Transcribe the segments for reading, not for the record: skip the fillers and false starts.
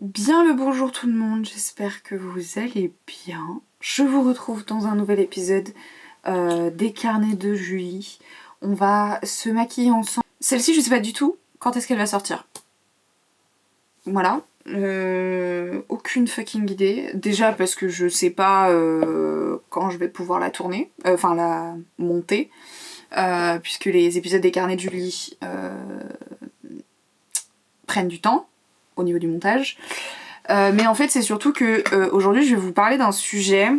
Bien le bonjour tout le monde, j'espère que vous allez bien. Je vous retrouve dans un nouvel épisode des carnets de Julie. On va se maquiller ensemble. Celle-ci, je sais pas du tout quand est-ce qu'elle va sortir. Voilà. Aucune fucking idée. Déjà parce que je sais pas quand je vais pouvoir la tourner, enfin la monter. Puisque les épisodes des carnets de Julie prennent du temps au niveau du montage. Mais en fait c'est surtout que aujourd'hui je vais vous parler d'un sujet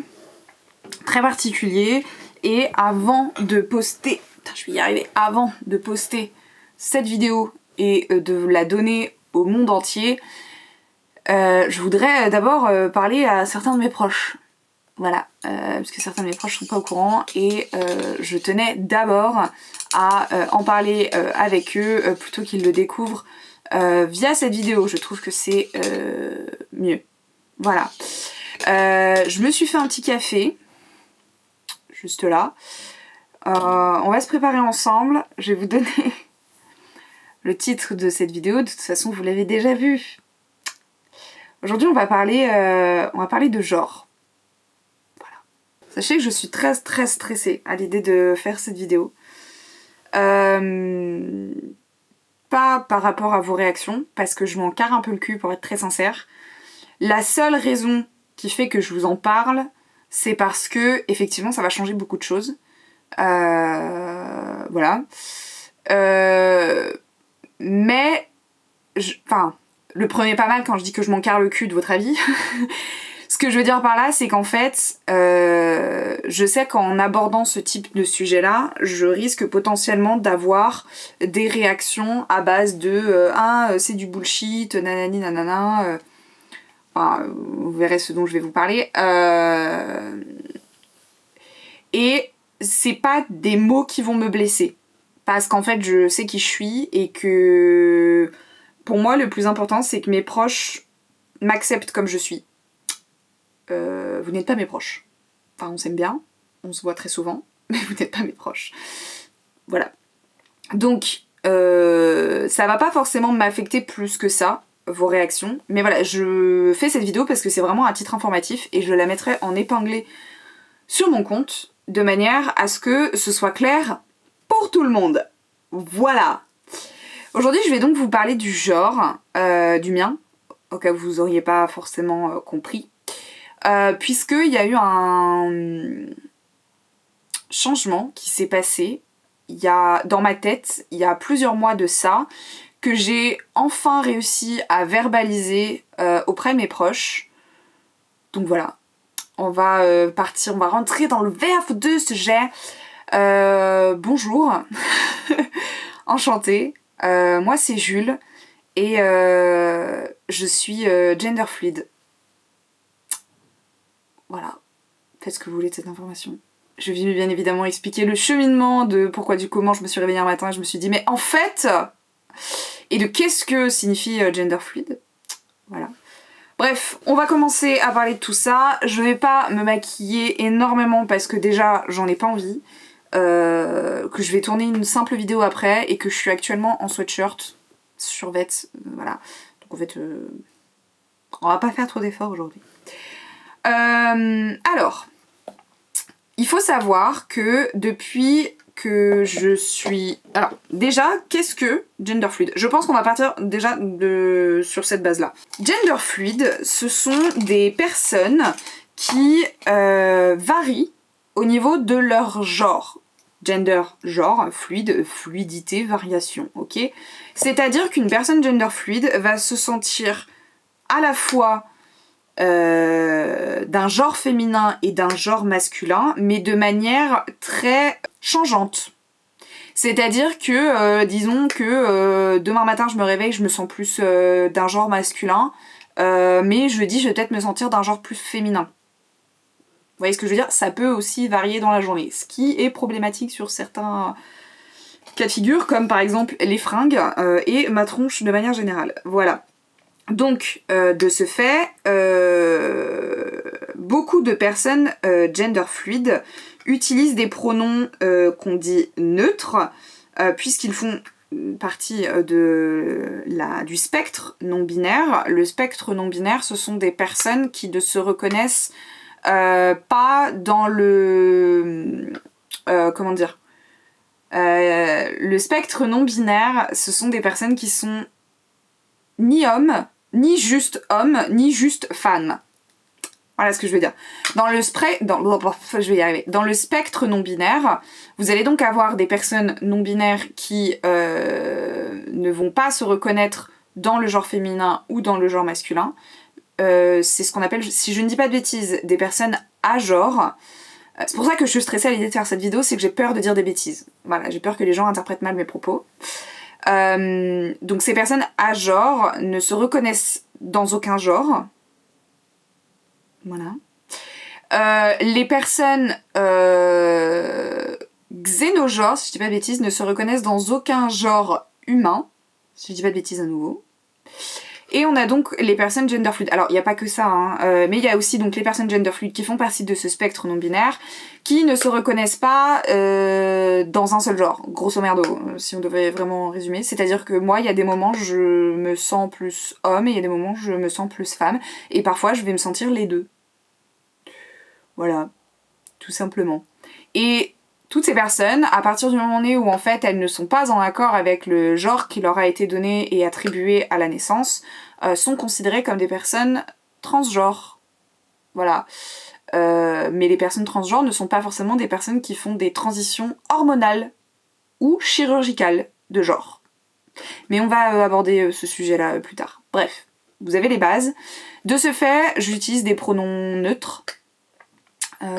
très particulier et avant de poster, je vais y arriver, avant de poster cette vidéo et de la donner au monde entier, je voudrais d'abord parler à certains de mes proches. Voilà, parce que certains de mes proches sont pas au courant et je tenais d'abord à en parler avec eux plutôt qu'ils le découvrent via cette vidéo. Je trouve que c'est mieux. Voilà. Je me suis fait un petit café, juste là. On va se préparer ensemble. Je vais vous donner le titre de cette vidéo. De toute façon, vous l'avez déjà vu. Aujourd'hui, on va parler de genre. Voilà. Sachez que je suis très stressée à l'idée de faire cette vidéo. Pas par rapport à vos réactions, parce que je m'en carre un peu le cul pour être très sincère. La seule raison qui fait que je vous en parle, c'est parce que effectivement ça va changer beaucoup de choses. Voilà. Mais, enfin, le prenez pas mal quand je dis que je m'en carre le cul de votre avis. Ce que je veux dire par là, c'est qu'en fait, je sais qu'en abordant ce type de sujet-là, je risque potentiellement d'avoir des réactions à base de c'est du bullshit, nanani nanana. Enfin, vous verrez ce dont je vais vous parler. Et c'est pas des mots qui vont me blesser. Parce qu'en fait, je sais qui je suis et que pour moi, le plus important, c'est que mes proches m'acceptent comme je suis. Vous n'êtes pas mes proches. Enfin, on s'aime bien, on se voit très souvent, mais vous n'êtes pas mes proches. Voilà. Donc, ça va pas forcément m'affecter plus que ça, vos réactions. Mais voilà, je fais cette vidéo parce que c'est vraiment à titre informatif et je la mettrai en épinglé sur mon compte de manière à ce que ce soit clair pour tout le monde. Voilà. Aujourd'hui, je vais donc vous parler du genre, du mien, au cas où vous auriez pas forcément compris. Puisqu'il y a eu un changement qui s'est passé dans ma tête, il y a plusieurs mois de ça, que j'ai enfin réussi à verbaliser auprès de mes proches. Donc voilà, on va rentrer dans le vif du sujet. Bonjour, enchantée, moi c'est Jules et je suis gender fluid. Voilà, faites ce que vous voulez de cette information. Je vais bien évidemment expliquer le cheminement de pourquoi du comment je me suis réveillée un matin et je me suis dit mais en fait, et de qu'est-ce que signifie gender fluid. Voilà. Bref, on va commencer à parler de tout ça. Je vais pas me maquiller énormément parce que déjà j'en ai pas envie. Que je vais tourner une simple vidéo après et que je suis actuellement en sweatshirt, survêt, voilà. Donc en fait, on va pas faire trop d'efforts aujourd'hui. Alors, il faut savoir que depuis que je suis... Alors, déjà, qu'est-ce que gender fluid? Je pense qu'on va partir déjà sur cette base-là. Gender fluid, ce sont des personnes qui varient au niveau de leur genre. Gender, genre, fluide, fluidité, variation, ok? C'est-à-dire qu'une personne gender fluide va se sentir à la fois d'un genre féminin et d'un genre masculin, mais de manière très changeante. C'est-à-dire que, disons que demain matin je me réveille, je me sens plus d'un genre masculin, mais jeudi je vais peut-être me sentir d'un genre plus féminin. Vous voyez ce que je veux dire? Ça peut aussi varier dans la journée, ce qui est problématique sur certains cas de figure, comme par exemple les fringues et ma tronche de manière générale. Voilà. Donc, de ce fait, beaucoup de personnes gender fluid utilisent des pronoms qu'on dit neutres, puisqu'ils font partie du spectre non-binaire. Le spectre non-binaire, ce sont des personnes qui ne se reconnaissent pas dans le... comment dire, le spectre non-binaire, ce sont des personnes qui sont ni hommes, ni juste hommes, ni juste femmes. Voilà ce que je veux dire. Dans le spectre non-binaire, vous allez donc avoir des personnes non-binaires qui ne vont pas se reconnaître dans le genre féminin ou dans le genre masculin. C'est ce qu'on appelle, si je ne dis pas de bêtises, des personnes agenres. C'est pour ça que je suis stressée à l'idée de faire cette vidéo, c'est que j'ai peur de dire des bêtises. Voilà, j'ai peur que les gens interprètent mal mes propos. Donc ces personnes agenres ne se reconnaissent dans aucun genre. Voilà. Les personnes xénogenres, si je dis pas de bêtises, ne se reconnaissent dans aucun genre humain. Si je dis pas de bêtises à nouveau. Et on a donc les personnes gender fluid. Alors, il n'y a pas que ça, hein, mais il y a aussi donc les personnes gender fluid qui font partie de ce spectre non-binaire, qui ne se reconnaissent pas dans un seul genre, grosso merdo, si on devait vraiment résumer. C'est-à-dire que moi, il y a des moments, je me sens plus homme, et il y a des moments, je me sens plus femme, et parfois, je vais me sentir les deux. Voilà, tout simplement. Et toutes ces personnes, à partir du moment donné où en fait elles ne sont pas en accord avec le genre qui leur a été donné et attribué à la naissance, sont considérées comme des personnes transgenres. Voilà. Mais les personnes transgenres ne sont pas forcément des personnes qui font des transitions hormonales ou chirurgicales de genre. Mais on va aborder ce sujet-là plus tard. Bref, vous avez les bases. De ce fait, j'utilise des pronoms neutres.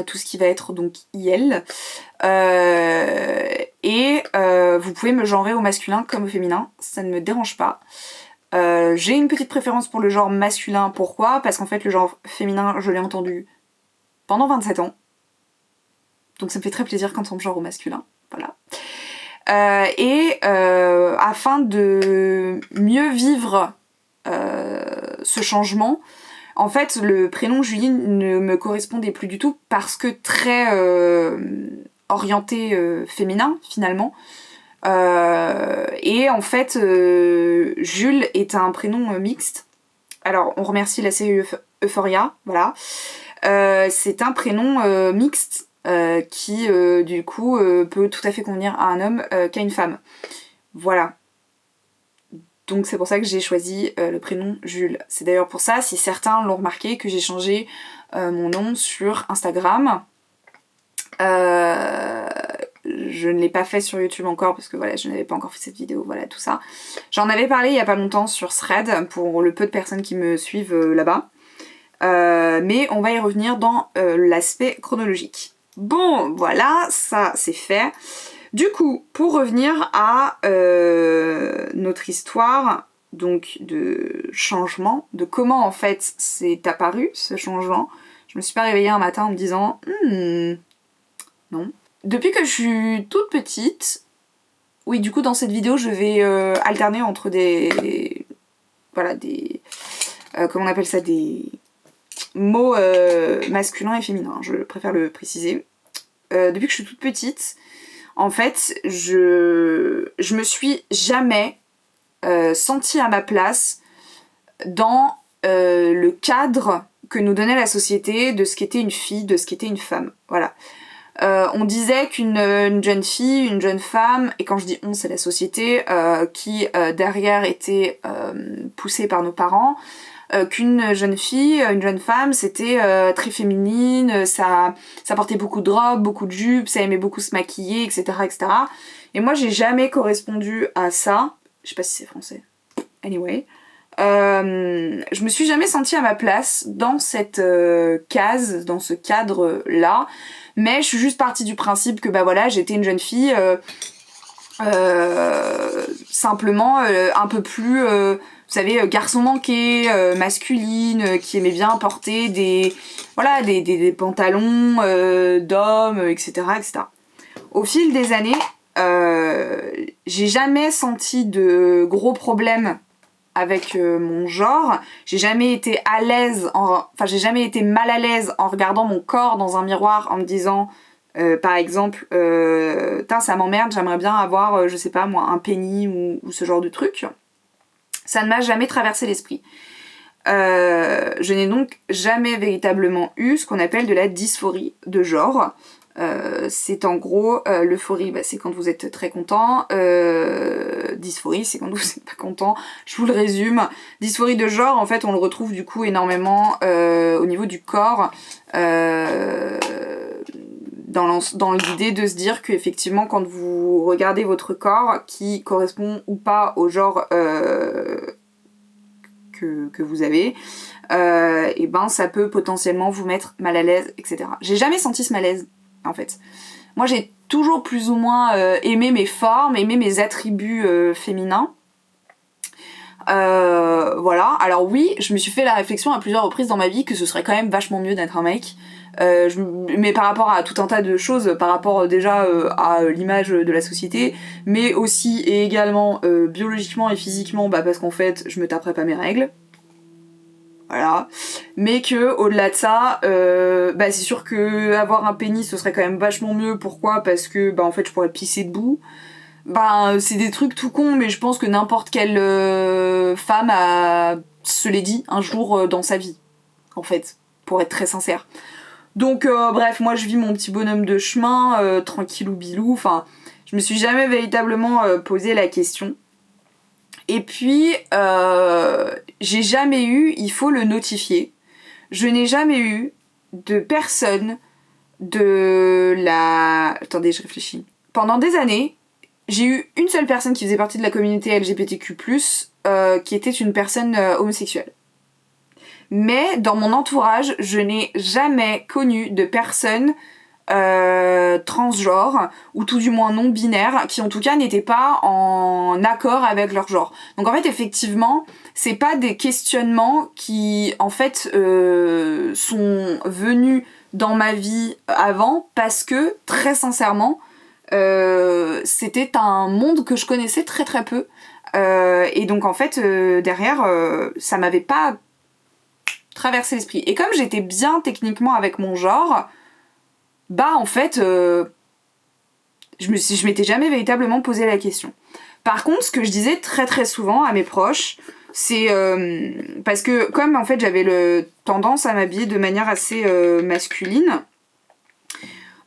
Tout ce qui va être donc IL. Vous pouvez me genrer au masculin comme au féminin, ça ne me dérange pas. J'ai une petite préférence pour le genre masculin, pourquoi ? Parce qu'en fait le genre féminin, je l'ai entendu pendant 27 ans. Donc ça me fait très plaisir quand on me genre au masculin. Voilà. Afin de mieux vivre ce changement, en fait, le prénom Julie ne me correspondait plus du tout parce que très orienté féminin, finalement. Et en fait, Jules est un prénom mixte. Alors, on remercie la série Euphoria, voilà. C'est un prénom mixte qui, du coup, peut tout à fait convenir à un homme qu'à une femme. Voilà. Donc c'est pour ça que j'ai choisi le prénom Jules. C'est d'ailleurs pour ça, si certains l'ont remarqué, que j'ai changé mon nom sur Instagram. Je ne l'ai pas fait sur YouTube encore parce que voilà, je n'avais pas encore fait cette vidéo, voilà tout ça. J'en avais parlé il y a pas longtemps sur Thread pour le peu de personnes qui me suivent là-bas. Mais on va y revenir dans l'aspect chronologique. Bon, voilà, ça c'est fait. Du coup, pour revenir à notre histoire donc de changement, de comment en fait c'est apparu ce changement, je me suis pas réveillée un matin en me disant non. Depuis que je suis toute petite, oui du coup dans cette vidéo je vais alterner entre des comment on appelle ça, des mots masculins et féminins, je préfère le préciser. Depuis que je suis toute petite, en fait, je me suis jamais sentie à ma place dans le cadre que nous donnait la société de ce qu'était une fille, de ce qu'était une femme. Voilà. On disait qu'une jeune fille, une jeune femme, et quand je dis on, c'est la société qui derrière était poussée par nos parents, qu'une jeune fille, une jeune femme, c'était très féminine, ça portait beaucoup de robes, beaucoup de jupes, ça aimait beaucoup se maquiller, etc. etc. Et moi, j'ai jamais correspondu à ça. Je sais pas si c'est français. Anyway. Je me suis jamais sentie à ma place dans cette case, dans ce cadre-là. Mais je suis juste partie du principe que bah voilà, j'étais une jeune fille simplement un peu plus... vous savez, garçon manqué, masculine, qui aimait bien porter des pantalons d'hommes, etc., etc. Au fil des années, j'ai jamais senti de gros problèmes avec mon genre. J'ai jamais été à l'aise, j'ai jamais été mal à l'aise en regardant mon corps dans un miroir en me disant Par exemple, ça m'emmerde, j'aimerais bien avoir, je sais pas moi, un penny ou ce genre de truc. Ça ne m'a jamais traversé l'esprit. Je n'ai donc jamais véritablement eu ce qu'on appelle de la dysphorie de genre. C'est en gros, l'euphorie, c'est quand vous êtes très content, dysphorie, c'est quand vous n'êtes pas content, je vous le résume. Dysphorie de genre, en fait, on le retrouve du coup énormément au niveau du corps, dans l'idée de se dire qu'effectivement, quand vous regardez votre corps, qui correspond ou pas au genre que vous avez, et ça peut potentiellement vous mettre mal à l'aise, etc. J'ai jamais senti ce malaise, en fait. Moi, j'ai toujours plus ou moins aimé mes formes, aimé mes attributs féminins. Voilà. Alors oui, je me suis fait la réflexion à plusieurs reprises dans ma vie que ce serait quand même vachement mieux d'être un mec. Mais par rapport à tout un tas de choses, par rapport déjà à l'image de la société, mais aussi et également biologiquement et physiquement, parce qu'en fait, je me taperais pas mes règles. Voilà. Mais que au-delà de ça, c'est sûr que avoir un pénis ce serait quand même vachement mieux. Pourquoi ? Parce que en fait je pourrais pisser debout. C'est des trucs tout cons, mais je pense que n'importe quelle femme se l'est dit un jour dans sa vie, en fait, pour être très sincère. Donc bref, moi je vis mon petit bonhomme de chemin, tranquillou bilou, enfin, je me suis jamais véritablement posé la question. Et puis, j'ai jamais eu, il faut le notifier, je n'ai jamais eu de personne de la... Attendez, je réfléchis. Pendant des années, j'ai eu une seule personne qui faisait partie de la communauté LGBTQ+, qui était une personne homosexuelle. Mais dans mon entourage, je n'ai jamais connu de personne transgenre, ou tout du moins non binaire, qui en tout cas n'étaient pas en accord avec leur genre. Donc en fait, effectivement, c'est pas des questionnements qui en fait sont venus dans ma vie avant, parce que très sincèrement, c'était un monde que je connaissais très très peu, et donc en fait derrière ça m'avait pas traversé l'esprit. Et comme j'étais bien techniquement avec mon genre, en fait je m'étais jamais véritablement posé la question. Par contre, ce que je disais très très souvent à mes proches, c'est parce que comme en fait j'avais tendance à m'habiller de manière assez masculine,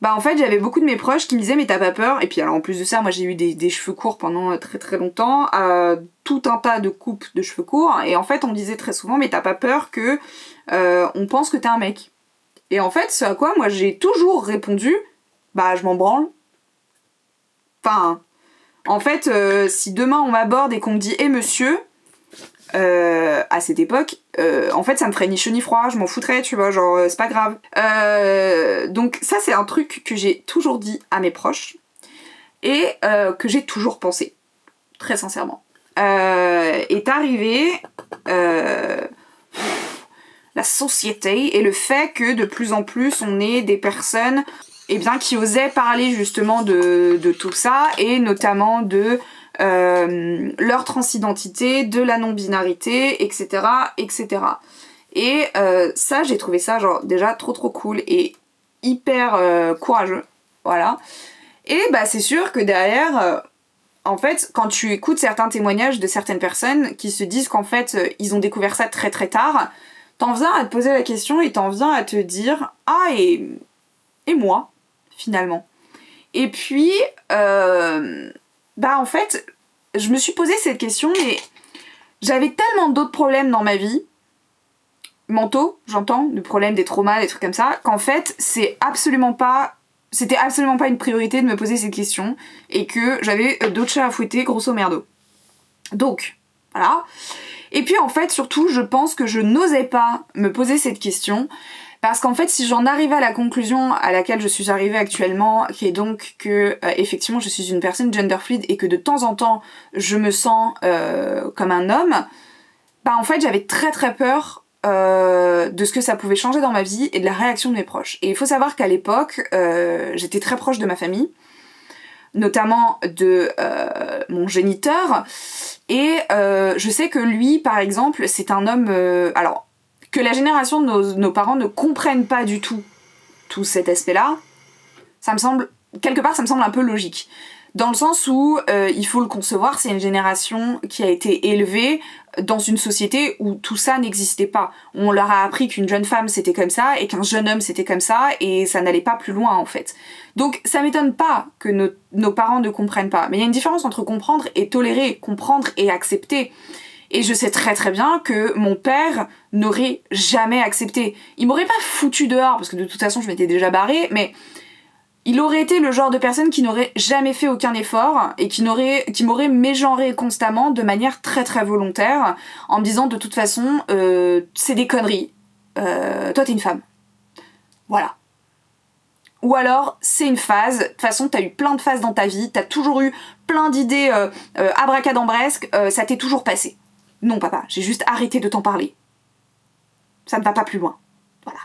en fait j'avais beaucoup de mes proches qui me disaient mais t'as pas peur? Et puis alors en plus de ça, moi j'ai eu des cheveux courts pendant très très longtemps, tout un tas de coupes de cheveux courts, et en fait on me disait très souvent mais t'as pas peur que on pense que t'es un mec? Et en fait ce à quoi moi j'ai toujours répondu je m'en branle. Enfin, en fait si demain on m'aborde et qu'on me dit monsieur, à cette époque, en fait ça me ferait ni chaud ni froid, je m'en foutrais, tu vois, genre c'est pas grave. Donc ça c'est un truc que j'ai toujours dit à mes proches et que j'ai toujours pensé, très sincèrement. Est arrivé la société et le fait que de plus en plus on ait des personnes qui osaient parler justement de tout ça, et notamment de leur transidentité, de la non-binarité, etc. etc. Et ça, j'ai trouvé ça genre déjà trop trop cool et hyper courageux. Voilà. Et c'est sûr que derrière, en fait, quand tu écoutes certains témoignages de certaines personnes qui se disent qu'en fait, ils ont découvert ça très très tard, t'en viens à te poser la question et t'en viens à te dire « Ah, et moi, finalement ?» Et puis, en fait, je me suis posé cette question, mais j'avais tellement d'autres problèmes dans ma vie, mentaux, j'entends, des problèmes, des traumas, des trucs comme ça, qu'en fait, c'était absolument pas une priorité de me poser cette question, et que j'avais d'autres chats à fouetter, grosso merdo. Donc, voilà. Et puis en fait, surtout, je pense que je n'osais pas me poser cette question, parce qu'en fait, si j'en arrivais à la conclusion à laquelle je suis arrivée actuellement, qui est donc que effectivement je suis une personne gender fluid et que de temps en temps je me sens comme un homme, en fait j'avais très très peur de ce que ça pouvait changer dans ma vie et de la réaction de mes proches. Et il faut savoir qu'à l'époque, j'étais très proche de ma famille, notamment de mon géniteur, et je sais que lui, par exemple, c'est un homme... alors, que la génération de nos parents ne comprennent pas du tout cet aspect-là, Ça me semble, quelque part, ça me semble un peu logique. Dans le sens où, il faut le concevoir, c'est une génération qui a été élevée dans une société où tout ça n'existait pas. On leur a appris qu'une jeune femme c'était comme ça, et qu'un jeune homme c'était comme ça, et ça n'allait pas plus loin en fait. Donc ça m'étonne pas que nos parents ne comprennent pas. Mais il y a une différence entre comprendre et tolérer, comprendre et accepter. Et je sais très très bien que mon père n'aurait jamais accepté. Il m'aurait pas foutu dehors, parce que de toute façon je m'étais déjà barrée, mais il aurait été le genre de personne qui n'aurait jamais fait aucun effort et qui m'aurait mégenré constamment de manière très très volontaire en me disant de toute façon c'est des conneries, toi t'es une femme. Voilà. Ou alors c'est une phase, de toute façon t'as eu plein de phases dans ta vie, t'as toujours eu plein d'idées abracadabresques, ça t'est toujours passé. Non papa, j'ai juste arrêté de t'en parler. Ça ne va pas plus loin. Voilà.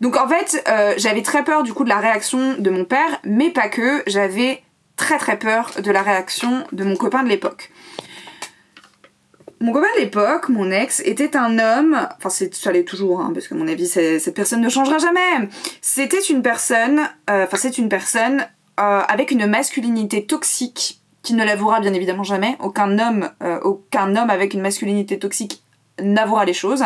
Donc en fait, j'avais très peur du coup de la réaction de mon père, mais pas que, j'avais très très peur de la réaction de mon copain de l'époque. Mon copain de l'époque, mon ex, était un homme, enfin ça l'est toujours, hein, parce que à mon avis cette personne ne changera jamais. C'était une personne, c'est une personne avec une masculinité toxique qui ne l'avouera bien évidemment jamais. Aucun homme avec une masculinité toxique n'avouera les choses.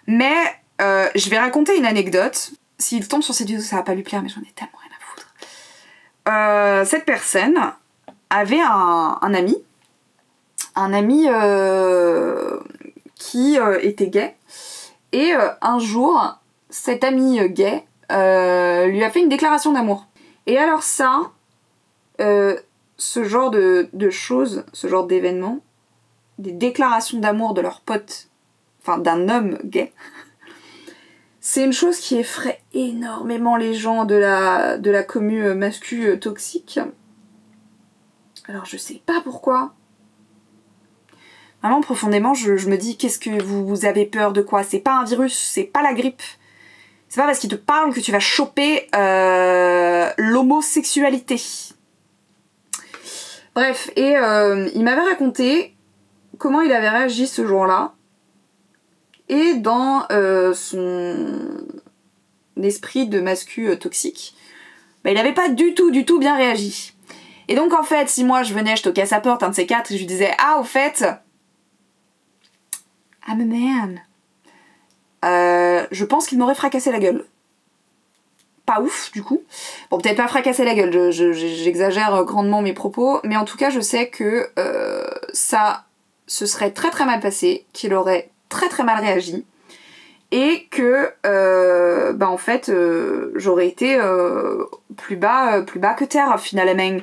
Mais je vais raconter une anecdote. S'il tombe sur cette vidéo, ça va pas lui plaire, mais j'en ai tellement rien à foutre. Cette personne avait un ami qui était gay. Et un jour, cet ami gay lui a fait une déclaration d'amour. Et alors ça, ce genre de choses, ce genre d'événements, des déclarations d'amour de leurs potes, enfin d'un homme gay, c'est une chose qui effraie énormément les gens de la commu mascu toxique. Alors je sais pas pourquoi. Vraiment profondément je me dis qu'est-ce que vous avez peur de quoi? C'est pas un virus, c'est pas la grippe. C'est pas parce qu'il te parle que tu vas choper l'homosexualité. Bref, et il m'avait raconté comment il avait réagi ce jour-là. Et dans son esprit de mascu toxique, bah, il avait pas du tout bien réagi. Et donc en fait, si moi je venais, je toquais à sa porte, un de ces quatre, et je lui disais « Ah, au fait, I'm a man », je pense qu'il m'aurait fracassé la gueule. Pas ouf, du coup. Bon, peut-être pas fracasser la gueule, j'exagère grandement mes propos, mais en tout cas, je sais que ça se serait très très mal passé, qu'il aurait très très mal réagi, et que en fait j'aurais été plus bas que terre finalement.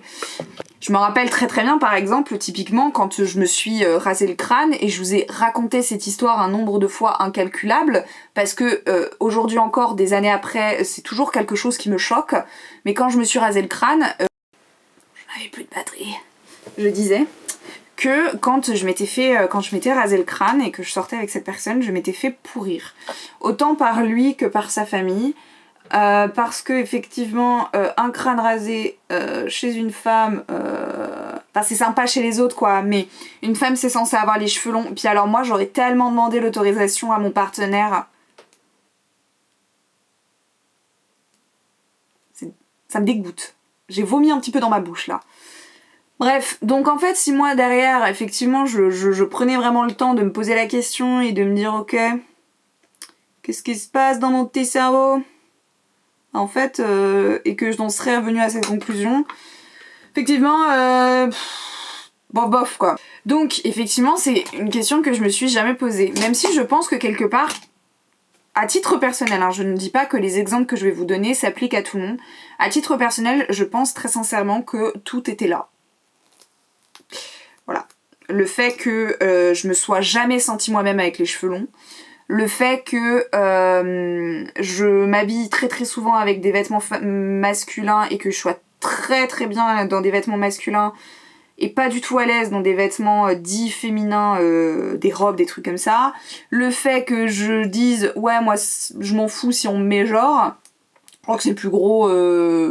Je me rappelle très très bien par exemple typiquement quand je me suis rasé le crâne, et je vous ai raconté cette histoire un nombre de fois incalculable parce que aujourd'hui encore, des années après, c'est toujours quelque chose qui me choque, mais quand je me suis rasé le crâne, je n'avais plus de batterie. Je disais que quand je m'étais rasé le crâne et que je sortais avec cette personne, je m'étais fait pourrir. Autant par lui que par sa famille. Parce que effectivement, un crâne rasé chez une femme, c'est sympa chez les autres quoi, mais une femme c'est censé avoir les cheveux longs. Puis alors moi j'aurais tellement demandé l'autorisation à mon partenaire. Ça me dégoûte. J'ai vomi un petit peu dans ma bouche là. Bref, donc en fait, si moi derrière, effectivement, je prenais vraiment le temps de me poser la question et de me dire, ok, qu'est-ce qui se passe dans mon petit cerveau? En fait, et que j'en serais revenue à cette conclusion, effectivement, bof quoi. Donc effectivement, c'est une question que je me suis jamais posée, même si je pense que quelque part, à titre personnel, hein, je ne dis pas que les exemples que je vais vous donner s'appliquent à tout le monde, à titre personnel, je pense très sincèrement que tout était là. Voilà. Le fait que je me sois jamais sentie moi-même avec les cheveux longs, le fait que je m'habille très très souvent avec des vêtements masculins et que je sois très très bien dans des vêtements masculins et pas du tout à l'aise dans des vêtements dits féminins, des robes, des trucs comme ça, le fait que je dise ouais moi je m'en fous si on me met genre, je crois que c'est le plus gros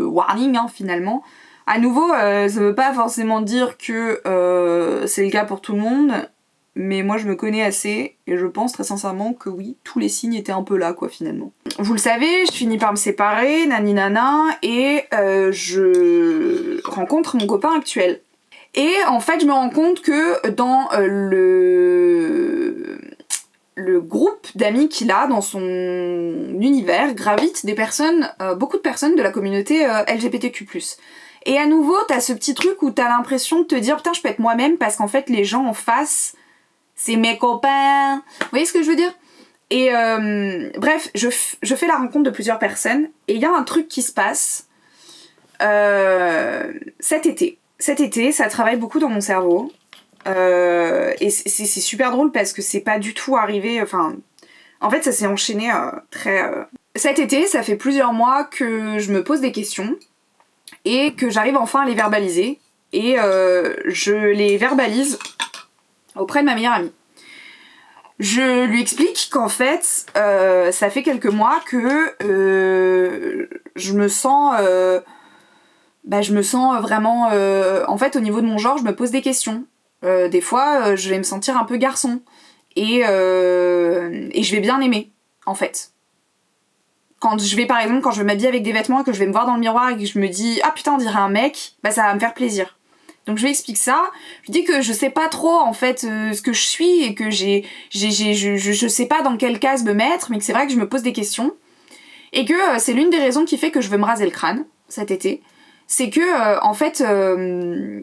warning hein, finalement. À nouveau, ça veut pas forcément dire que c'est le cas pour tout le monde, mais moi je me connais assez et je pense très sincèrement que oui, tous les signes étaient un peu là quoi finalement. vous le savez, je finis par me séparer, nani nana, et je rencontre mon copain actuel. Et en fait, je me rends compte que dans le groupe d'amis qu'il a, dans son univers, gravitent des personnes, beaucoup de personnes de la communauté LGBTQ+. Et à nouveau, t'as ce petit truc où t'as l'impression de te dire « Putain, je peux être moi-même » parce qu'en fait, les gens en face, c'est mes copains. Vous voyez ce que je veux dire ? Et bref, je fais la rencontre de plusieurs personnes, et il y a un truc qui se passe cet été. Cet été, ça travaille beaucoup dans mon cerveau. Et c'est super drôle parce que c'est pas du tout arrivé... Enfin, en fait, ça s'est enchaîné très... Cet été, ça fait plusieurs mois que je me pose des questions et que j'arrive enfin à les verbaliser. Et je les verbalise auprès de ma meilleure amie. Je lui explique qu'en fait, ça fait quelques mois que je me sens vraiment... en fait, au niveau de mon genre, je me pose des questions. Des fois, je vais me sentir un peu garçon. Et je vais bien aimer, en fait. Quand je vais, par exemple, quand je vais m'habiller avec des vêtements et que je vais me voir dans le miroir et que je me dis « Ah putain, on dirait un mec », bah ça va me faire plaisir. Donc je lui explique ça, je dis que je sais pas trop en fait ce que je suis et que je sais pas dans quelle case me mettre, mais que c'est vrai que je me pose des questions. Et que c'est l'une des raisons qui fait que je veux me raser le crâne cet été. C'est que en fait, je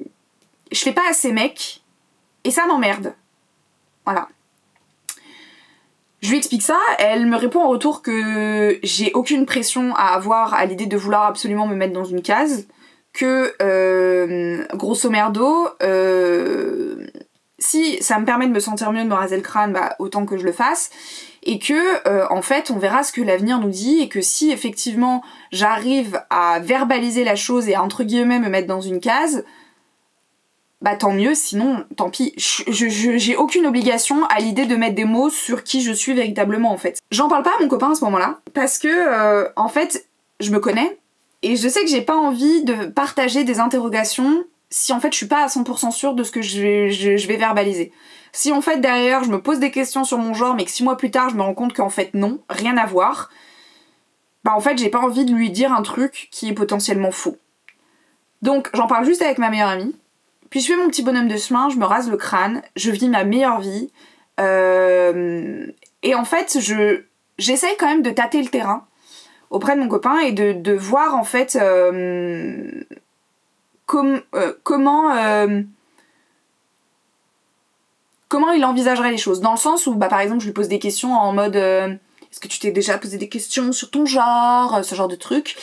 fais pas assez mec et ça m'emmerde. Voilà. Je lui explique ça, elle me répond en retour que j'ai aucune pression à avoir à l'idée de vouloir absolument me mettre dans une case, que grosso merdo, si ça me permet de me sentir mieux de me raser le crâne, bah autant que je le fasse, et que en fait on verra ce que l'avenir nous dit, et que si effectivement j'arrive à verbaliser la chose et à entre guillemets me mettre dans une case, bah tant mieux, sinon tant pis. J'ai aucune obligation à l'idée de mettre des mots sur qui je suis véritablement en fait. J'en parle pas à mon copain à ce moment-là, parce que en fait je me connais, et je sais que j'ai pas envie de partager des interrogations si en fait je suis pas à 100% sûre de ce que je vais verbaliser. Si en fait derrière je me pose des questions sur mon genre mais que 6 mois plus tard je me rends compte qu'en fait non, rien à voir, bah en fait j'ai pas envie de lui dire un truc qui est potentiellement faux. Donc j'en parle juste avec ma meilleure amie, puis je fais mon petit bonhomme de chemin, je me rase le crâne, je vis ma meilleure vie, et en fait j'essaye quand même de tâter le terrain auprès de mon copain et de voir en fait comment il envisagerait les choses. Dans le sens où, bah, par exemple, je lui pose des questions en mode est-ce que tu t'es déjà posé des questions sur ton genre, ce genre de truc.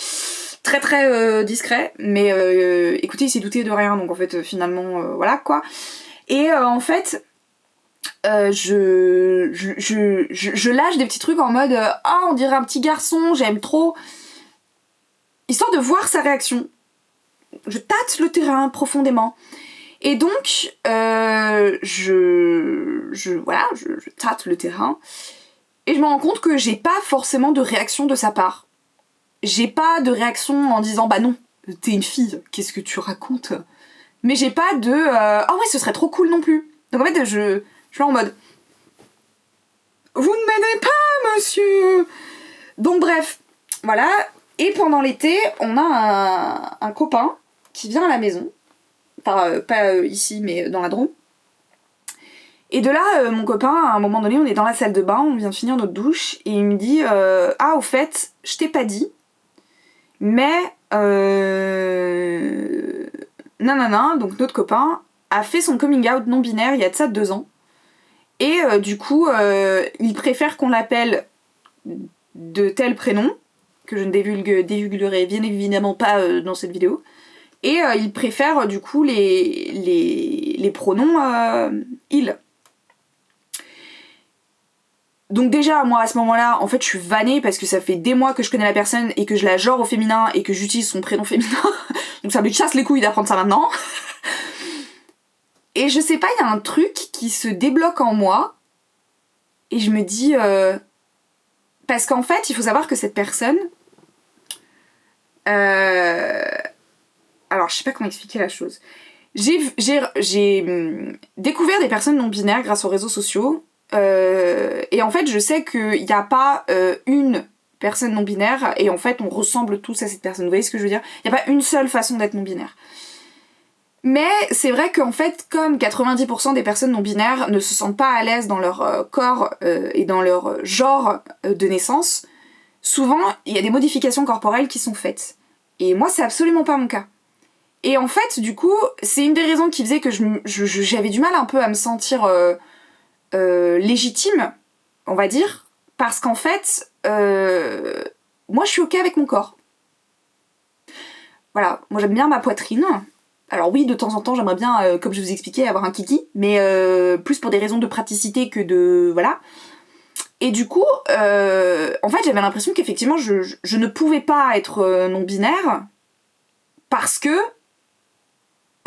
Très très discret, mais écoutez, il s'est douté de rien, donc en fait, finalement, voilà quoi. Et en fait, je lâche des petits trucs en mode ah, on dirait un petit garçon, j'aime trop. Histoire de voir sa réaction. Je tâte le terrain profondément. Et donc, je tâte le terrain. Et je me rends compte que j'ai pas forcément de réaction de sa part. J'ai pas de réaction en disant bah non, t'es une fille, qu'est-ce que tu racontes ? Mais j'ai pas de ah ouais, ce serait trop cool non plus. Donc en fait, je suis en mode vous ne m'aidez pas, monsieur. Donc bref, voilà. Et pendant l'été, on a un copain qui vient à la maison. Enfin, pas ici, mais dans la Drôme. Et de là, mon copain, à un moment donné, on est dans la salle de bain, on vient de finir notre douche, et il me dit ah, au fait, je t'ai pas dit, mais nanana, donc notre copain, a fait son coming out non-binaire il y a de ça 2 ans. Et du coup, il préfère qu'on l'appelle de tel prénom, que je ne divulguerai bien évidemment pas dans cette vidéo. Et il préfère du coup les pronoms il. Donc déjà, moi à ce moment-là, en fait je suis vannée parce que ça fait des mois que je connais la personne et que je la genre au féminin et que j'utilise son prénom féminin. Donc ça me casse les couilles d'apprendre ça maintenant. Et je sais pas, il y a un truc qui se débloque en moi. Et je me dis... Parce qu'en fait, il faut savoir que cette personne... Alors, je sais pas comment expliquer la chose. J'ai découvert des personnes non-binaires grâce aux réseaux sociaux. Et en fait, je sais qu'il n'y a pas une personne non binaire et en fait on ressemble tous à cette personne. Vous voyez ce que je veux dire? Il n'y a pas une seule façon d'être non binaire. Mais c'est vrai qu'en fait, comme 90% des personnes non binaires ne se sentent pas à l'aise dans leur corps et dans leur genre de naissance, souvent il y a des modifications corporelles qui sont faites. Et moi c'est absolument pas mon cas. Et en fait, du coup, c'est une des raisons qui faisait que j'avais du mal un peu à me sentir légitime, on va dire, parce qu'en fait, moi je suis ok avec mon corps. Voilà, moi j'aime bien ma poitrine. Alors oui, de temps en temps, j'aimerais bien, comme je vous expliquais, avoir un kiki, mais plus pour des raisons de praticité que de... voilà. Et du coup, en fait, j'avais l'impression qu'effectivement, je ne pouvais pas être non-binaire parce que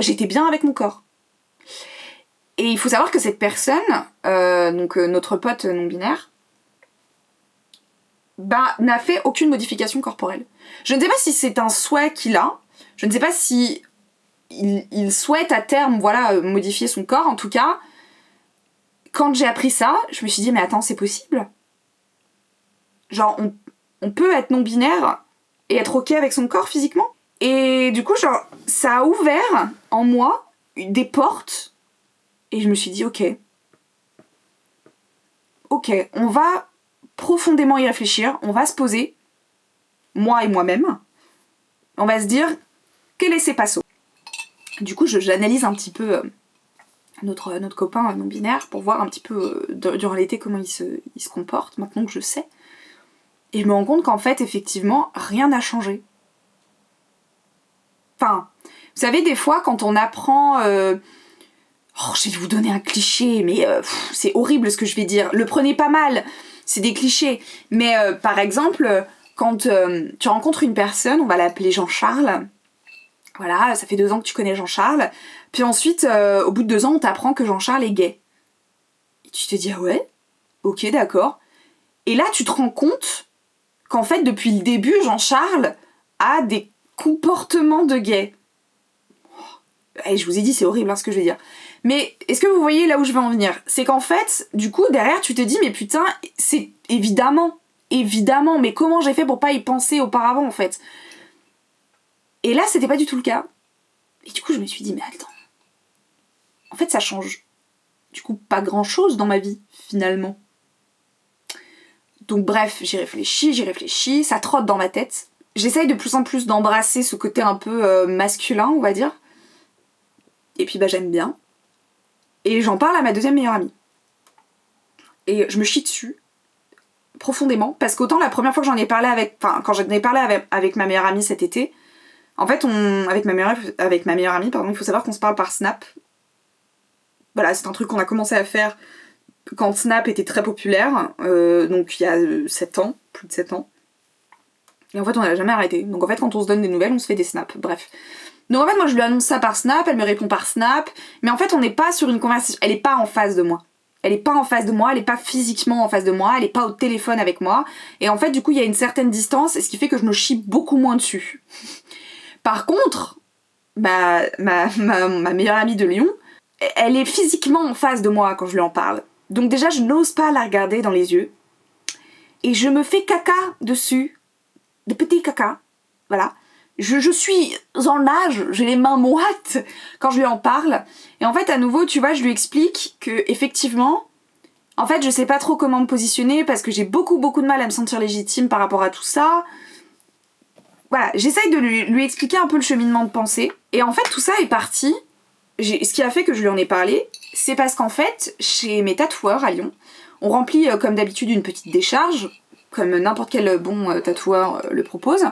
j'étais bien avec mon corps. Et il faut savoir que cette personne, donc notre pote non-binaire, bah, n'a fait aucune modification corporelle. Je ne sais pas si c'est un souhait qu'il a, je ne sais pas si il souhaite à terme, voilà, modifier son corps. En tout cas, quand j'ai appris ça, je me suis dit, mais attends, c'est possible? Genre, on peut être non-binaire et être ok avec son corps physiquement? Et du coup, genre, ça a ouvert en moi des portes et je me suis dit, ok, on va profondément y réfléchir, on va se poser, moi et moi-même, on va se dire, quel est ces passos? Du coup, j'analyse un petit peu notre copain non-binaire pour voir un petit peu durant l'été comment il se comporte, maintenant que je sais. Et je me rends compte qu'en fait, effectivement, rien n'a changé. Enfin, vous savez, des fois, quand on apprend... Oh, je vais vous donner un cliché, mais c'est horrible ce que je vais dire. Le prenez pas mal, c'est des clichés. Mais par exemple, quand tu rencontres une personne, on va l'appeler Jean-Charles. Voilà, ça fait 2 ans que tu connais Jean-Charles. Puis ensuite, au bout de 2 ans, on t'apprend que Jean-Charles est gay. Et tu te dis, ah ouais, ok, d'accord. Et là, tu te rends compte qu'en fait, depuis le début, Jean-Charles a des comportements de gay. Et je vous ai dit, c'est horrible hein, ce que je vais dire. Mais est-ce que vous voyez là où je veux en venir? C'est qu'en fait, du coup, derrière, tu te dis, mais putain, c'est évidemment, mais comment j'ai fait pour pas y penser auparavant, en fait? Et là, c'était pas du tout le cas. Et du coup, je me suis dit, mais attends, en fait, ça change, du coup, pas grand-chose dans ma vie, finalement. Donc bref, j'y réfléchis, ça trotte dans ma tête. J'essaye de plus en plus d'embrasser ce côté un peu masculin, on va dire. Et puis bah j'aime bien. Et j'en parle à ma deuxième meilleure amie. Et je me chie dessus, profondément, parce qu'autant la première fois que j'en ai parlé quand j'en ai parlé avec ma meilleure amie cet été, en fait, avec ma meilleure amie, pardon, il faut savoir qu'on se parle par Snap. Voilà, c'est un truc qu'on a commencé à faire quand Snap était très populaire, donc il y a 7 ans, plus de 7 ans. Et en fait, on n'a jamais arrêté. Donc en fait, quand on se donne des nouvelles, on se fait des snaps, bref. Donc en fait, moi je lui annonce ça par Snap, elle me répond par Snap, mais en fait, on n'est pas sur une conversation, elle est pas en face de moi. Elle est pas en face de moi, elle est pas physiquement en face de moi, elle est pas au téléphone avec moi. Et en fait, du coup, il y a une certaine distance, et ce qui fait que je me chie beaucoup moins dessus. Par contre, ma meilleure amie de Lyon, elle est physiquement en face de moi quand je lui en parle. Donc déjà, je n'ose pas la regarder dans les yeux. Et je me fais caca dessus. De petits caca. Voilà. Je suis en nage, j'ai les mains moites quand je lui en parle. Et en fait, à nouveau, tu vois, je lui explique que, effectivement, en fait, je sais pas trop comment me positionner parce que j'ai beaucoup de mal à me sentir légitime par rapport à tout ça. Voilà, j'essaye de lui expliquer un peu le cheminement de pensée. Et en fait, tout ça est parti. Ce qui a fait que je lui en ai parlé, c'est parce qu'en fait, chez mes tatoueurs à Lyon, on remplit comme d'habitude une petite décharge, comme n'importe quel bon tatoueur le propose.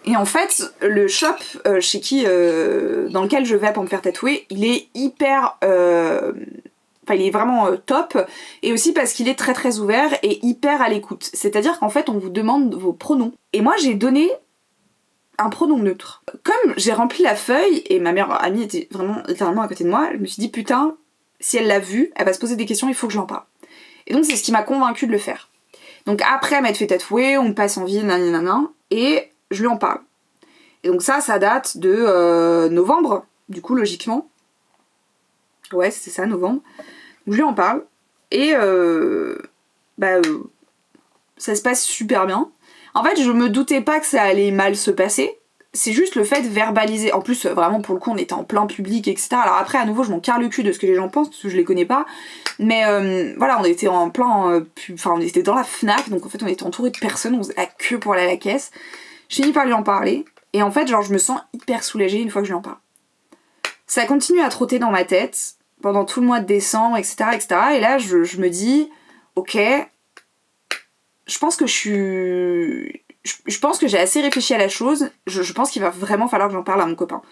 Et en fait, le shop dans lequel je vais pour me faire tatouer, il est hyper... il est vraiment top. Et aussi parce qu'il est très très ouvert et hyper à l'écoute. C'est-à-dire qu'en fait, on vous demande vos pronoms. Et moi, j'ai donné un pronom neutre. Comme j'ai rempli la feuille, et ma meilleure amie était vraiment littéralement à côté de moi, je me suis dit, putain, si elle l'a vu, elle va se poser des questions, il faut que je l'en parle. Et donc, c'est ce qui m'a convaincue de le faire. Donc après m'être fait tatouer, on me passe en ville, nanana, et je lui en parle. Et donc ça date de novembre, du coup logiquement. Ouais, c'est ça, novembre. Donc je lui en parle, et ça se passe super bien. En fait, je me doutais pas que ça allait mal se passer. C'est juste le fait de verbaliser. En plus, vraiment, pour le coup, on était en plein public, etc. Alors après, à nouveau, je m'en carre le cul de ce que les gens pensent, parce que je les connais pas. Mais voilà, on était en plein... Enfin, on était dans la Fnac, donc en fait, on était entouré de personnes, on faisait la queue pour aller à la caisse. J'ai fini par lui en parler, et en fait, genre, je me sens hyper soulagée une fois que je lui en parle. Ça continue à trotter dans ma tête, pendant tout le mois de décembre, etc., etc. Et là, je me dis, ok, je pense que je pense que j'ai assez réfléchi à la chose. Je pense qu'il va vraiment falloir que j'en parle à mon copain.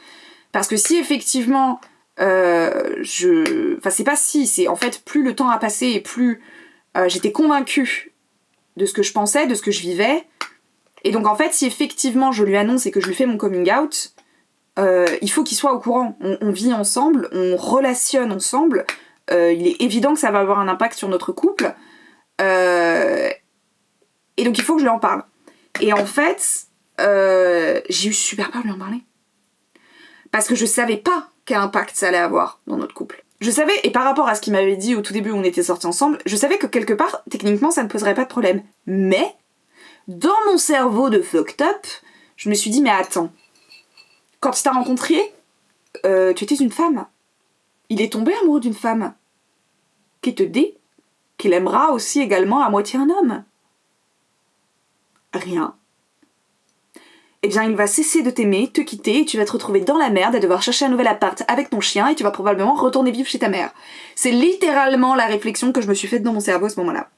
Parce que si effectivement, enfin c'est pas si, c'est en fait plus le temps a passé et plus j'étais convaincue de ce que je pensais, de ce que je vivais. Et donc en fait, si effectivement je lui annonce et que je lui fais mon coming out, il faut qu'il soit au courant. On vit ensemble, on relationne ensemble. Il est évident que ça va avoir un impact sur notre couple. Et donc il faut que je lui en parle. Et en fait, j'ai eu super peur de lui en parler. Parce que je savais pas quel impact ça allait avoir dans notre couple. Je savais, et par rapport à ce qu'il m'avait dit au tout début où on était sortis ensemble, je savais que quelque part, techniquement, ça ne poserait pas de problème. Mais, dans mon cerveau de fucked up, je me suis dit, mais attends, quand tu t'as rencontré, tu étais une femme. Il est tombé amoureux d'une femme qui te dit qu'il aimera aussi également à moitié un homme. Rien. Eh bien, il va cesser de t'aimer, te quitter, et tu vas te retrouver dans la merde à devoir chercher un nouvel appart avec ton chien, et tu vas probablement retourner vivre chez ta mère. C'est littéralement la réflexion que je me suis faite dans mon cerveau à ce moment-là.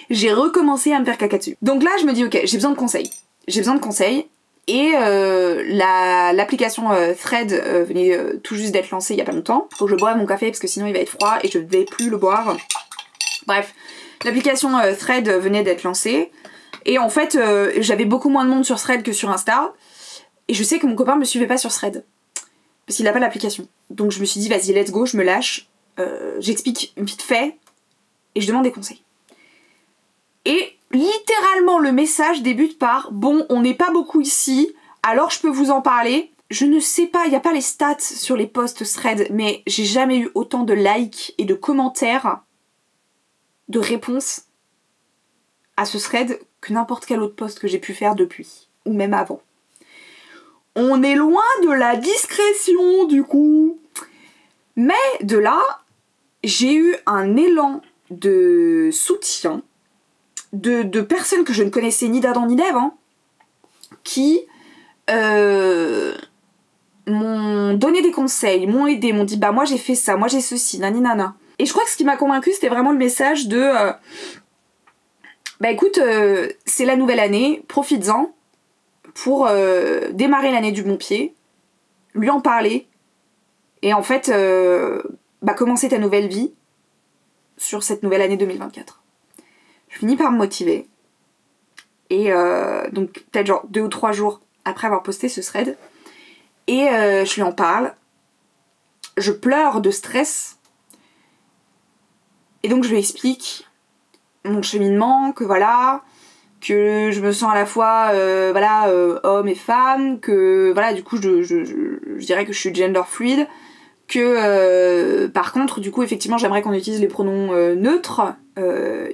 J'ai recommencé à me faire caca dessus. Donc là, je me dis, ok, j'ai besoin de conseils. J'ai besoin de conseils, et l'application Thread venait tout juste d'être lancée il y a pas longtemps. Faut que je boive mon café, parce que sinon il va être froid, et je ne vais plus le boire. Bref, l'application Thread venait d'être lancée. Et en fait, j'avais beaucoup moins de monde sur Thread que sur Insta. Et je sais que mon copain me suivait pas sur Thread. Parce qu'il a pas l'application. Donc je me suis dit, vas-y, let's go, je me lâche. J'explique vite fait. Et je demande des conseils. Et littéralement, le message débute par, bon, on n'est pas beaucoup ici, alors je peux vous en parler. Je ne sais pas, il n'y a pas les stats sur les posts Thread, mais j'ai jamais eu autant de likes et de commentaires, de réponses à ce Thread que n'importe quel autre post que j'ai pu faire depuis, ou même avant. On est loin de la discrétion du coup. Mais de là, j'ai eu un élan de soutien de personnes que je ne connaissais ni d'Adam ni d'Ève, hein, qui m'ont donné des conseils, m'ont aidé, m'ont dit bah moi j'ai fait ça, moi j'ai ceci, nani nana. Et je crois que ce qui m'a convaincue, c'était vraiment le message de bah écoute, c'est la nouvelle année, profites-en pour démarrer l'année du bon pied, lui en parler, et en fait, bah commencer ta nouvelle vie sur cette nouvelle année 2024. Je finis par me motiver, et donc peut-être genre 2 ou 3 jours après avoir posté ce thread, et je lui en parle, je pleure de stress, et donc je lui explique mon cheminement, que voilà, que je me sens à la fois homme et femme, que voilà, du coup je dirais que je suis gender fluid, que par contre du coup effectivement j'aimerais qu'on utilise les pronoms neutres,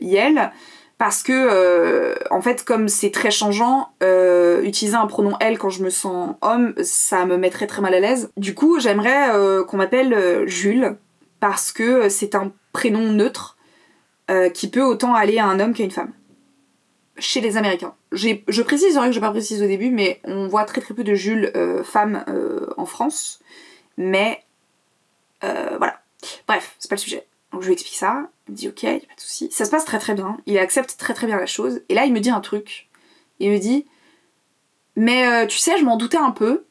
IL, parce que en fait comme c'est très changeant, utiliser un pronom elle quand je me sens homme, ça me mettrait très mal à l'aise. Du coup j'aimerais qu'on m'appelle Jules, parce que c'est un prénom neutre qui peut autant aller à un homme qu'à une femme. Chez les Américains. Je précise, c'est vrai que je n'ai pas précisé au début, mais on voit très très peu de Jules femmes en France. Mais voilà. Bref, c'est pas le sujet. Donc je lui explique ça, il me dit ok, y a pas de souci. Ça se passe très très bien, il accepte très très bien la chose. Et là il me dit un truc. Il me dit mais tu sais, je m'en doutais un peu,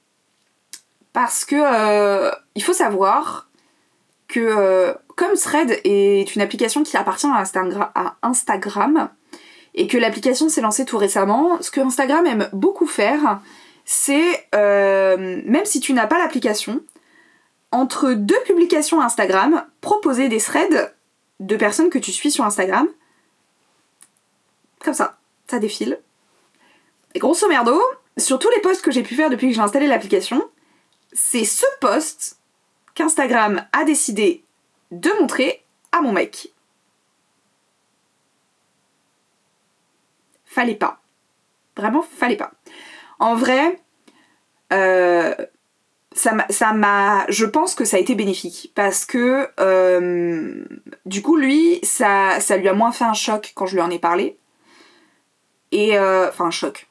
parce que il faut savoir que comme Thread est une application qui appartient à Instagram, et que l'application s'est lancée tout récemment, ce que Instagram aime beaucoup faire, c'est, même si tu n'as pas l'application, entre 2 publications Instagram, proposer des threads de personnes que tu suis sur Instagram. Comme ça défile. Et grosso merdo, sur tous les posts que j'ai pu faire depuis que j'ai installé l'application, c'est ce post qu'Instagram a décidé de montrer à mon mec. Fallait pas. Vraiment, fallait pas. En vrai, je pense que ça a été bénéfique parce que du coup lui ça lui a moins fait un choc quand je lui en ai parlé et enfin un choc,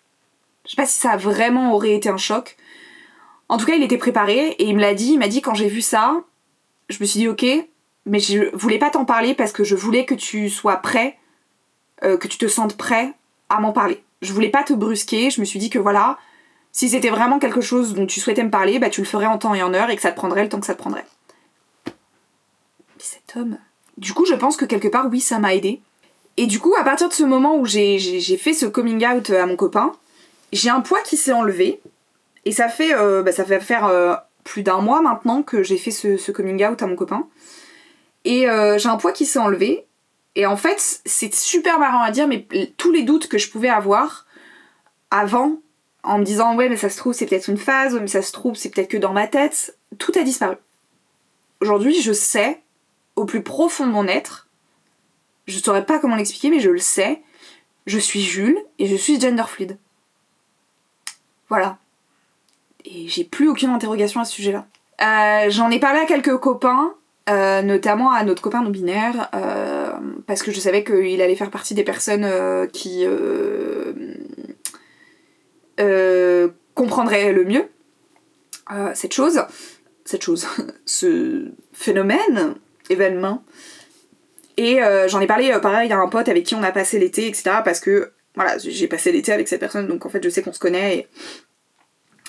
je sais pas si ça vraiment aurait été un choc, en tout cas il était préparé et il m'a dit quand j'ai vu ça je me suis dit ok, mais je voulais pas t'en parler parce que je voulais que tu sois prêt, que tu te sentes prêt à m'en parler, je voulais pas te brusquer, je me suis dit que voilà, si c'était vraiment quelque chose dont tu souhaitais me parler, bah tu le ferais en temps et en heure et que ça te prendrait le temps que ça te prendrait. Mais cet homme... Du coup, je pense que quelque part, oui, ça m'a aidée. Et du coup, à partir de ce moment où j'ai fait ce coming out à mon copain, j'ai un poids qui s'est enlevé. Et ça fait faire plus d'un mois maintenant que j'ai fait ce coming out à mon copain. Et j'ai un poids qui s'est enlevé. Et en fait, c'est super marrant à dire, mais tous les doutes que je pouvais avoir avant... en me disant ouais mais ça se trouve c'est peut-être une phase, mais ça se trouve c'est peut-être que dans ma tête, tout a disparu. Aujourd'hui je sais, au plus profond de mon être, je saurais pas comment l'expliquer mais je le sais, je suis Jules et je suis gender fluid. Voilà. Et j'ai plus aucune interrogation à ce sujet-là. J'en ai parlé à quelques copains, notamment à notre copain non binaire, parce que je savais qu'il allait faire partie des personnes qui... comprendrait le mieux cette chose, ce phénomène, événement. Et j'en ai parlé pareil à un pote avec qui on a passé l'été, etc. Parce que voilà, j'ai passé l'été avec cette personne, donc en fait je sais qu'on se connaît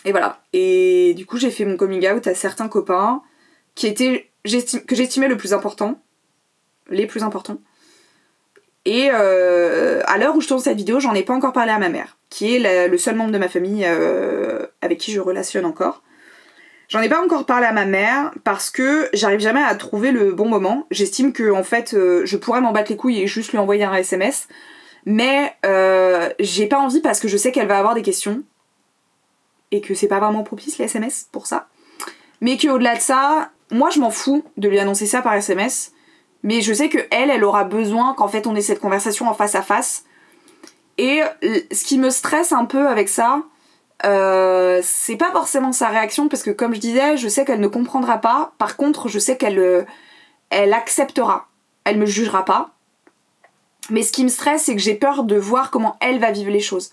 et voilà. Et du coup j'ai fait mon coming out à certains copains que j'estimais les plus importants. Et à l'heure où je tourne cette vidéo, j'en ai pas encore parlé à ma mère, qui est le seul membre de ma famille avec qui je relationne encore. J'en ai pas encore parlé à ma mère parce que j'arrive jamais à trouver le bon moment. J'estime que en fait, je pourrais m'en battre les couilles et juste lui envoyer un SMS, mais j'ai pas envie parce que je sais qu'elle va avoir des questions et que c'est pas vraiment propice les SMS pour ça. Mais qu'au-delà de ça, moi je m'en fous de lui annoncer ça par SMS. Mais je sais que elle aura besoin qu'en fait on ait cette conversation en face à face. Et ce qui me stresse un peu avec ça, c'est pas forcément sa réaction, parce que comme je disais, je sais qu'elle ne comprendra pas. Par contre, je sais qu'elle acceptera. Elle me jugera pas. Mais ce qui me stresse, c'est que j'ai peur de voir comment elle va vivre les choses.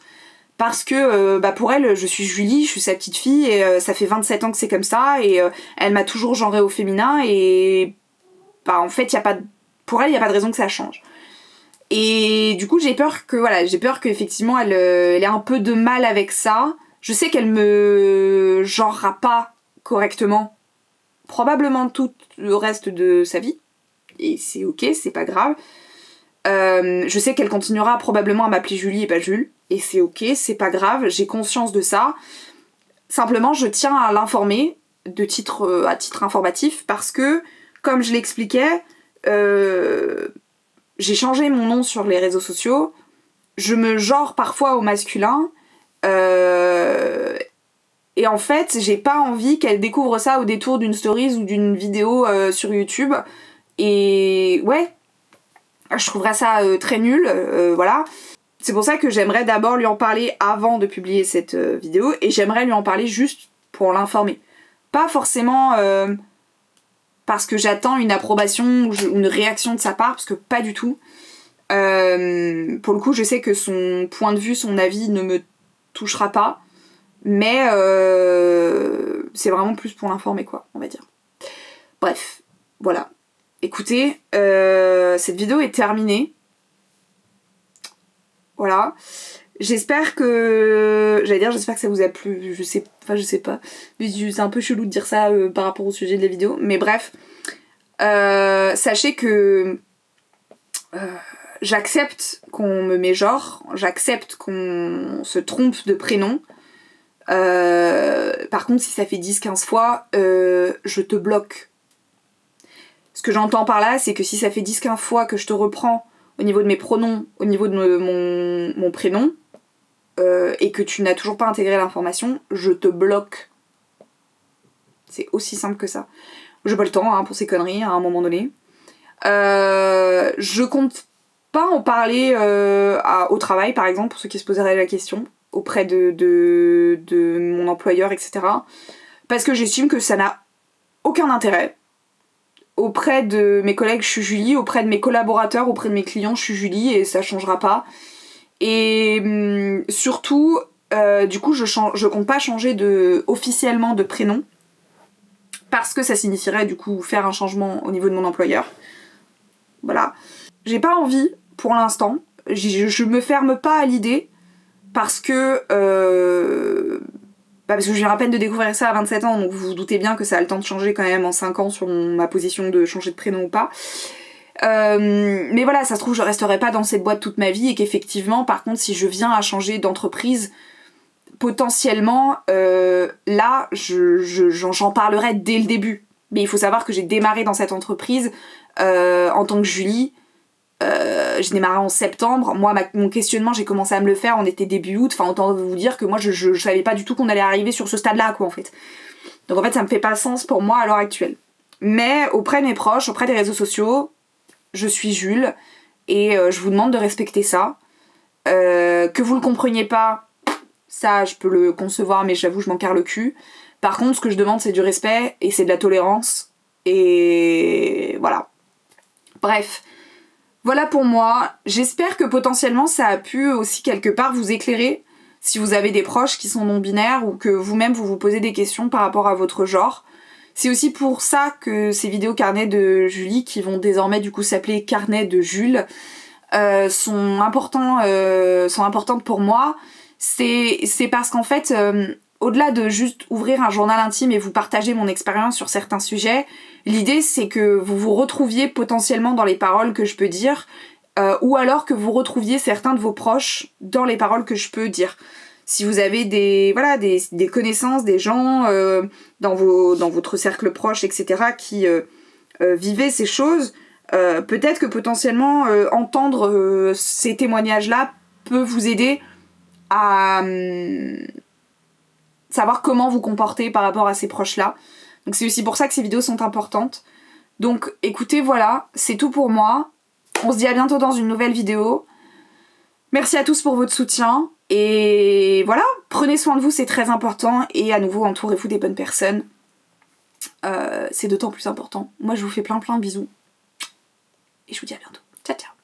Parce que pour elle, je suis Julie, je suis sa petite fille, et ça fait 27 ans que c'est comme ça, et elle m'a toujours genrée au féminin, et... en fait, pour elle, il n'y a pas de raison que ça change. Et du coup, j'ai peur qu'effectivement, elle ait un peu de mal avec ça. Je sais qu'elle me genrera pas correctement, probablement tout le reste de sa vie. Et c'est ok, c'est pas grave. Je sais qu'elle continuera probablement à m'appeler Julie et pas Jules. Et c'est ok, c'est pas grave, j'ai conscience de ça. Simplement, je tiens à l'informer à titre informatif, parce que, comme je l'expliquais, j'ai changé mon nom sur les réseaux sociaux, je me genre parfois au masculin, et en fait j'ai pas envie qu'elle découvre ça au détour d'une stories ou d'une vidéo sur YouTube, et ouais, je trouverais ça très nul, voilà. C'est pour ça que j'aimerais d'abord lui en parler avant de publier cette vidéo, et j'aimerais lui en parler juste pour l'informer. Pas forcément parce que j'attends une approbation ou une réaction de sa part, parce que pas du tout. Pour le coup, je sais que son point de vue, son avis ne me touchera pas, mais c'est vraiment plus pour l'informer, quoi, on va dire. Bref, voilà. Écoutez, cette vidéo est terminée. Voilà. J'espère que ça vous a plu, je sais pas. C'est un peu chelou de dire ça par rapport au sujet de la vidéo, mais bref. Sachez que j'accepte qu'on me mégenre, j'accepte qu'on se trompe de prénom. Par contre, si ça fait 10-15 fois, je te bloque. Ce que j'entends par là, c'est que si ça fait 10-15 fois que je te reprends au niveau de mes pronoms, au niveau de mon prénom, et que tu n'as toujours pas intégré l'information, je te bloque. C'est aussi simple que ça. J'ai pas le temps pour ces conneries à un moment donné. Je compte pas en parler au travail, par exemple, pour ceux qui se poseraient la question. auprès de mon employeur, etc. Parce que j'estime que ça n'a aucun intérêt. Auprès de mes collègues, je suis Julie. Auprès de mes collaborateurs, auprès de mes clients, je suis Julie et ça changera pas. Et surtout, du coup, je compte pas changer officiellement de prénom. Parce que ça signifierait du coup faire un changement au niveau de mon employeur. Voilà. J'ai pas envie, pour l'instant. Je me ferme pas à l'idée. Parce que parce que je viens à peine de découvrir ça à 27 ans, donc vous vous doutez bien que ça a le temps de changer quand même en 5 ans sur ma position de changer de prénom ou pas. Mais voilà, ça se trouve je resterai pas dans cette boîte toute ma vie et qu'effectivement, par contre, si je viens à changer d'entreprise, potentiellement, là, j'en parlerai dès le début. Mais il faut savoir que j'ai démarré dans cette entreprise en tant que Julie. J'ai démarré en septembre. Moi, mon questionnement, j'ai commencé à me le faire, on était début août. Enfin, autant vous dire que moi, je savais pas du tout qu'on allait arriver sur ce stade-là, quoi, en fait. Donc, en fait, ça me fait pas sens pour moi à l'heure actuelle. Mais auprès de mes proches, auprès des réseaux sociaux, je suis Jules. Et je vous demande de respecter ça. Que vous le compreniez pas, ça, je peux le concevoir, mais j'avoue, je m'en carre le cul. Par contre, ce que je demande, c'est du respect et c'est de la tolérance. Et voilà. Bref. Voilà pour moi, j'espère que potentiellement ça a pu aussi quelque part vous éclairer si vous avez des proches qui sont non-binaires ou que vous-même vous vous posez des questions par rapport à votre genre. C'est aussi pour ça que ces vidéos carnet de Julie, qui vont désormais du coup s'appeler carnet de Jules, sont importantes pour moi. C'est parce qu'en fait, au-delà de juste ouvrir un journal intime et vous partager mon expérience sur certains sujets, l'idée c'est que vous vous retrouviez potentiellement dans les paroles que je peux dire, ou alors que vous retrouviez certains de vos proches dans les paroles que je peux dire. Si vous avez des connaissances, des gens dans votre cercle proche, etc., qui vivaient ces choses, peut-être que potentiellement entendre ces témoignages-là peut vous aider à savoir comment vous comporter par rapport à ces proches-là. Donc c'est aussi pour ça que ces vidéos sont importantes. Donc écoutez, voilà, c'est tout pour moi. On se dit à bientôt dans une nouvelle vidéo. Merci à tous pour votre soutien. Et voilà, prenez soin de vous, c'est très important. Et à nouveau, entourez-vous des bonnes personnes. C'est d'autant plus important. Moi, je vous fais plein de bisous. Et je vous dis à bientôt. Ciao, ciao.